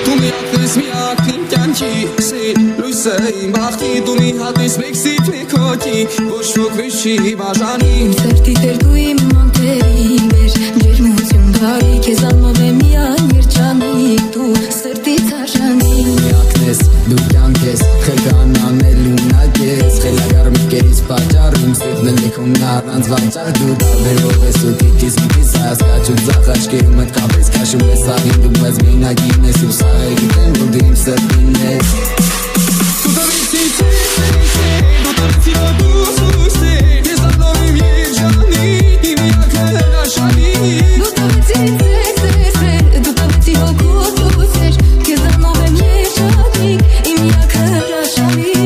Tu mi haces mi actin canchi se lui sei bachti tu mi hates mexit me koti bosh fokrishi bajani Serti terdu im manteri ver germusion dari ke zanmove mi anirchani tu serti tsajani Yaknes du yankes khegananelu nages khelagar mikeris pajarim sednel konar anzvachar du daverov esotikis misas kachu zakhashke umet kabes kashu esagin du mes vinagines usagiten du dim sedines Tu da visi tu da visi tu se ke zanmove mi jani mi akela shani Du da visi du da visi hokutus ke zanmove mi jani mi akela shani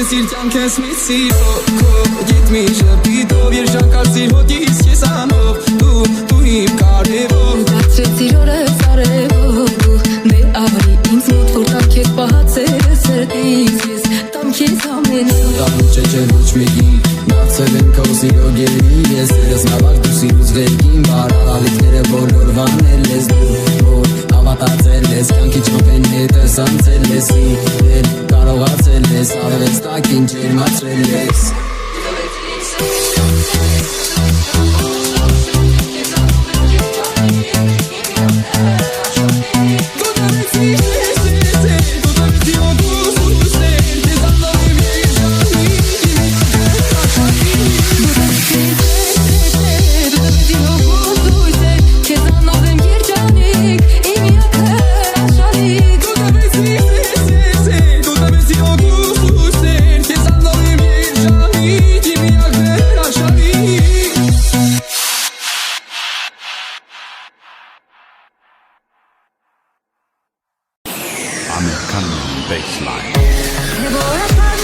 Սիրտյան քեզ մի սիրով Գիտ մի շպիտով Երջանկարծիր հոտիս ես անով Դու իմ կարևոր Բացրեցիր օրս արևով Դե արի ինձ մոտ որ տամ քեզ պահացել սրտից Ես տամ քեզ ամեն Տանում չէ ոչ մեկի Նացել եմ քո սիրո գերի Ես երես նավակ դու սիրուց վերքին Բարալիքները բոլոր վանել ես դու Որ հավատացել ես Կյանքի ճոպեն հետս անցել ես Իդել կարողացել ես Արևեց տակին ջերմացրել ես American baseline. Organam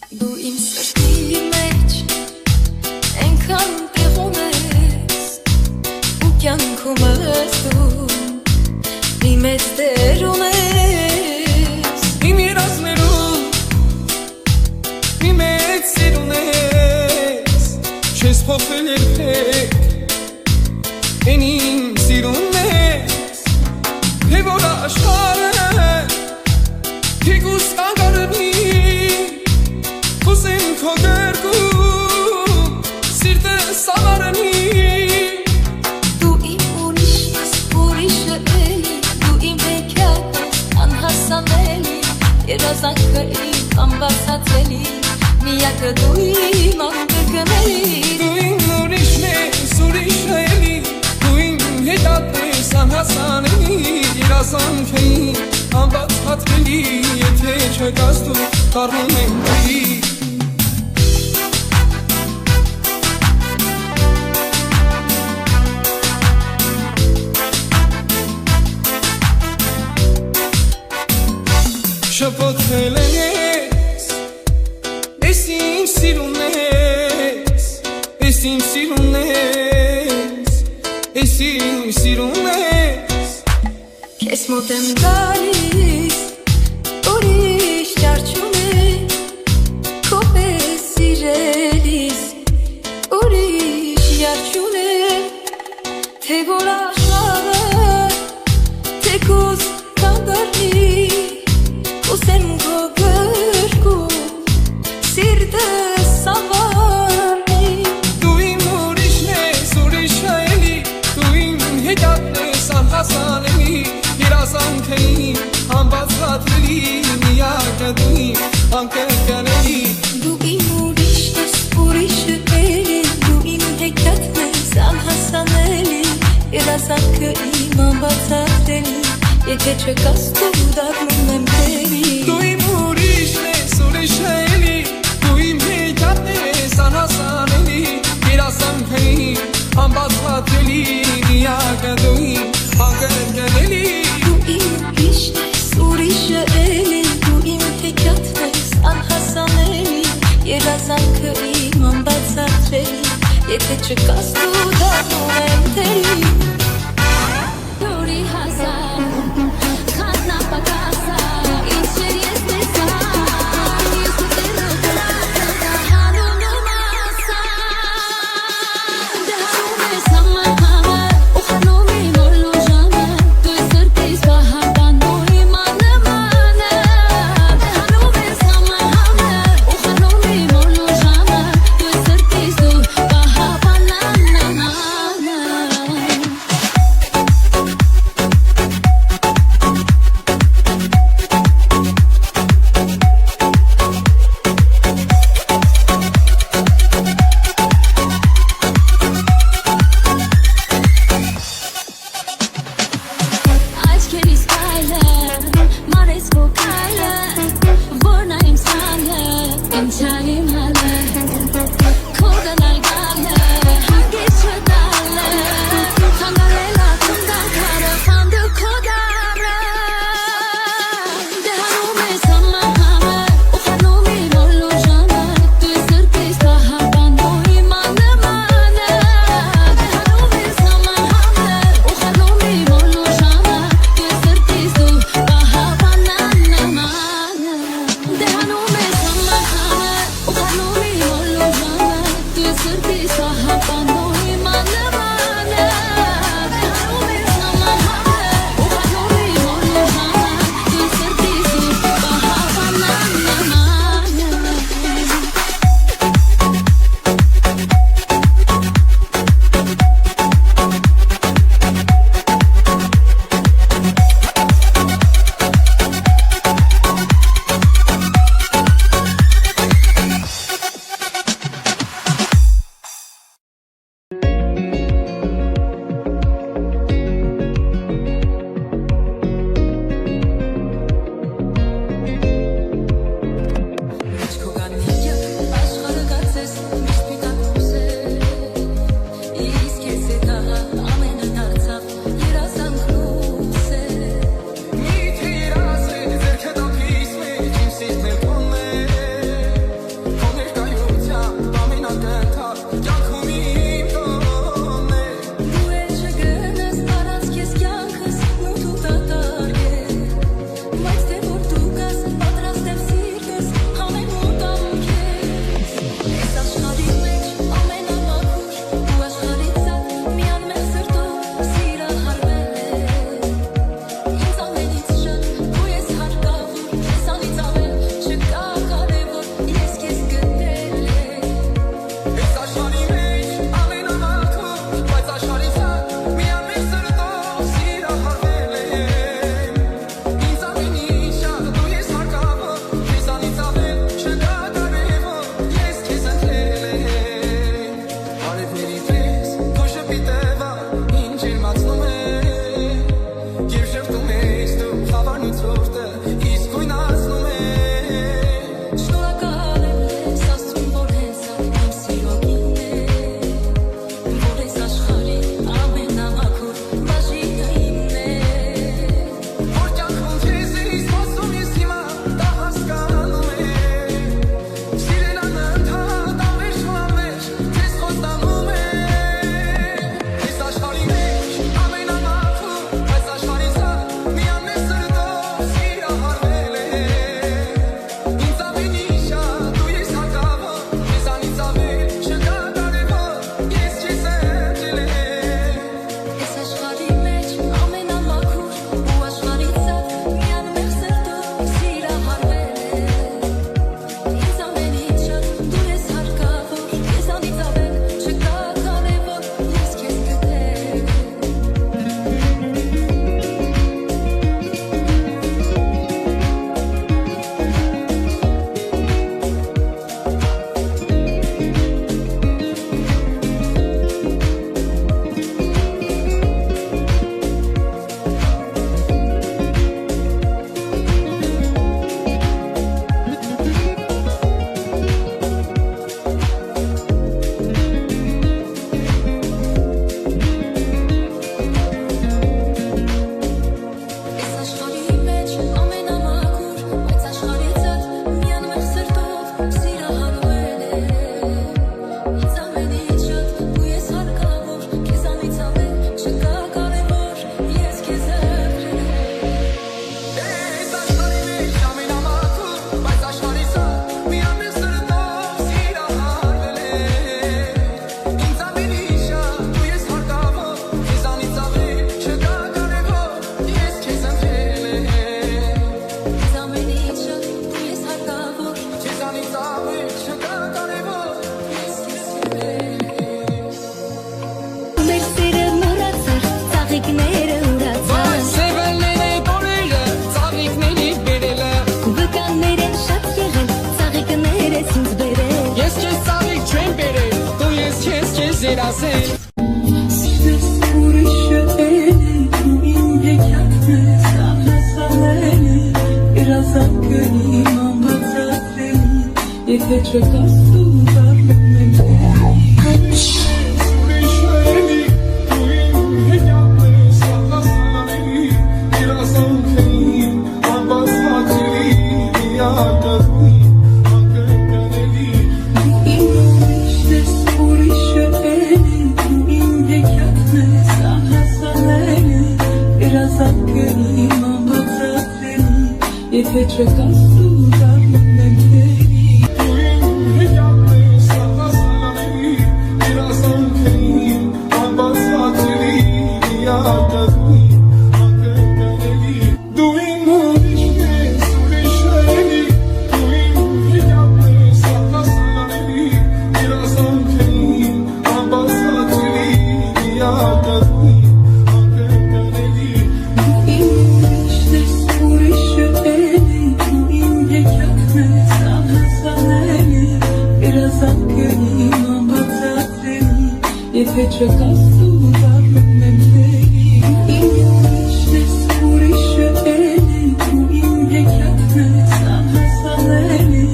Դու իմ սրտի մեջ այնքան տեղում ես ու կյանքումս դու մի մեծ տեր ունես Իմ երազներում մի մեծ սեր ունես Չես փոխվել երբեք Էն իմ սիրունն ես Թե որ աշխարհը Թիկուս կանգարնի Կուսեմ քո գրկում Սիրտս ավարնի Դու իմ ուրիշն ես, ուրիշը էլի Դու իմ հեքիաթն ես, անհասանելի Երազանքը իմ անբացատրելի Միակը դու իմ անկրկնելի Դու իմ ուրիշն ես, ուրիշը էլի Դու իմ հետատն ես, անհասանելի Երազանքը իմ անբացատրելի Եթե չկաս դու, դառնում եմ դի Շփոթվել ես, ես իմ սիրունն ես, ես իմ սիրունն ես, ես իմ սիրունն ես Քեզ մոտ եմ գալիս, ուրիշ ճարչում է Քո պես սիրելիս, ուրիշ յարջուն է Թե որ աշխարհը, թեկուզ կանգարնի Ուսեմ քո գրկում, սիրտս ավարնի Դու իմ ուրիշն ես, ուրիշը էլի Դու իմ հետատն ես, անհասանելի Երազանքը իմ անբացատրելի Միակը դու իմ անկրկնելի Դու իմ ուրիշն ես, ուրիշը էլի Դու իմ հեքիաթն ես, անհասանելի Երազանքը իմ անբացատրելի Եթե չկաս դու դառնում եմ տերի Դու իմ ուրիշն ես, ուրիշը էլի Դու իմ հետատն ես, անհասանելի Երազանքը իմ անբացատրելի Միակը դու իմ անկրկնելի Դու իմ ուրիշն ես, ուրիշը էլի Դու իմ հեքիաթն ես, անհասանելի Երազանքը իմ անբացատրելի Եթե չկաս դու դառնում եմ տերի Դուրի հասար երազել ուրիշը էլի դու իմ հեքիաթն ես անհասանելի երազանքը իմ անբացատրելի եթե չկաս դու դառնում եմ Եթե չկաս դու դառնում եմ քեի Դու իմ հեքիաթն ես անհասանելի երազանքը իմ անբացատրելի միակնի անկրկնելի Դու իմ ուրիշն ես ուրիշը էլի Դու իմ հեքիաթն ես անհասանելի երազանքը իմ անբացատրելի միակնի Եթե չկաս դու դառնում եմ քեի Իմ ուրիշն ես ուրիշը էլի Դու իմ հեքիաթն ես անհասանելի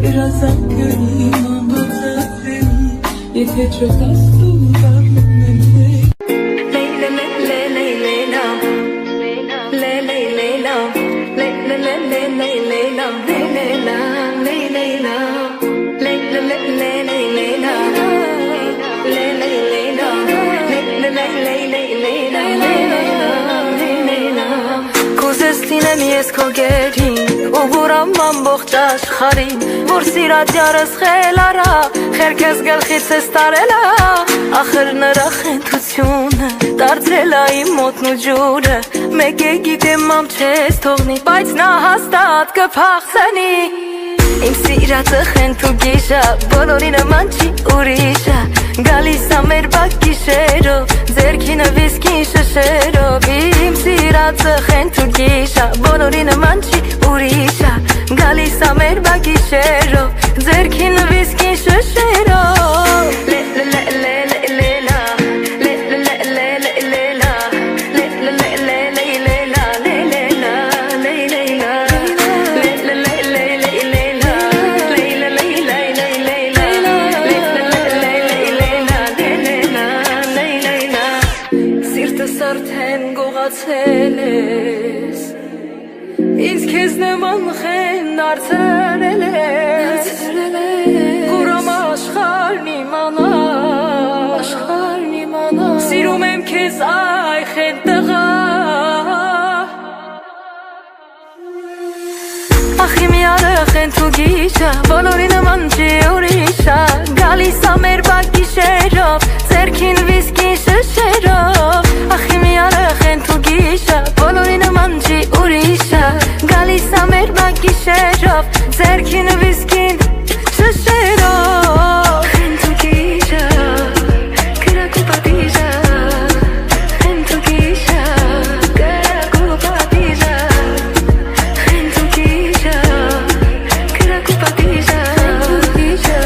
երազանքը իմ անբացատրելի Եթե չկաս դու դառնում եմ քեի Կուզեստին ես քո գերին ու բուրամ ամբողջ աշխարհին որ սիրած յարս խելարա խերքես գլխից ես տարելա ախր նրա խենթությունը դարձրել է իմ մոտն ու ջուրը մեկ է գիտեմ ամ չես թողնի բայց նա հաստատ կփախցնի Իմ սիրածը խենթ ու գիշա բոլորի նման չի ուրիշա Գալիս ա մեր բակ գիշերով ձերքինը վիսկին շշերով Իմ սիրածը խենթ ու գիշա բոլորի նման չի ուրիշա Գալիս ա մեր բակ գիշերով ձերքինը վիսկին շշերով Ինձ քեզ նման խեն դարձրել ես Կուրամ աշխարհն իմանա Սիրում եմ քեզ այ խեն տղա Ախ իմ յարը խենթ ու գիշա բոլորի նման չի ուրիշա Գալիս ա մեր բակ գիշերով ձերքին վիսկին շշերով Ախ իմ յարը խենթ ու գիշա բոլորի նման չի ուրիշա Գալիս ա մեր բակ գիշերով ձերքին վիսկին շշերով Խենթ ու գիշա կրակ ու պատիժա Խենթ ու գիշա կրակ ու պատիժա Խենթ ու գիշա կրակ ու պատիժա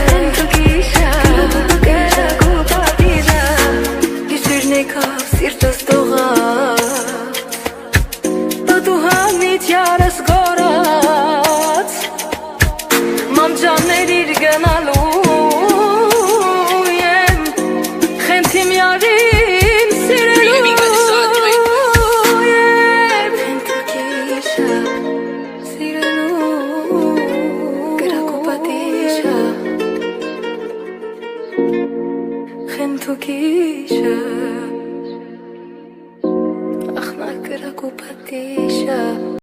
Խենթ ու գիշա կրակ ու պատիժա Գիշերն եկավ սիրտս տողաց Դու հանից յարս գորած Մամջաններ իր գնալու եմ Խենթիմ յարին սիրելու եմ Խենթ ու գիշա սիրելու կրակ ու պատիժա Խենթ ու գիշա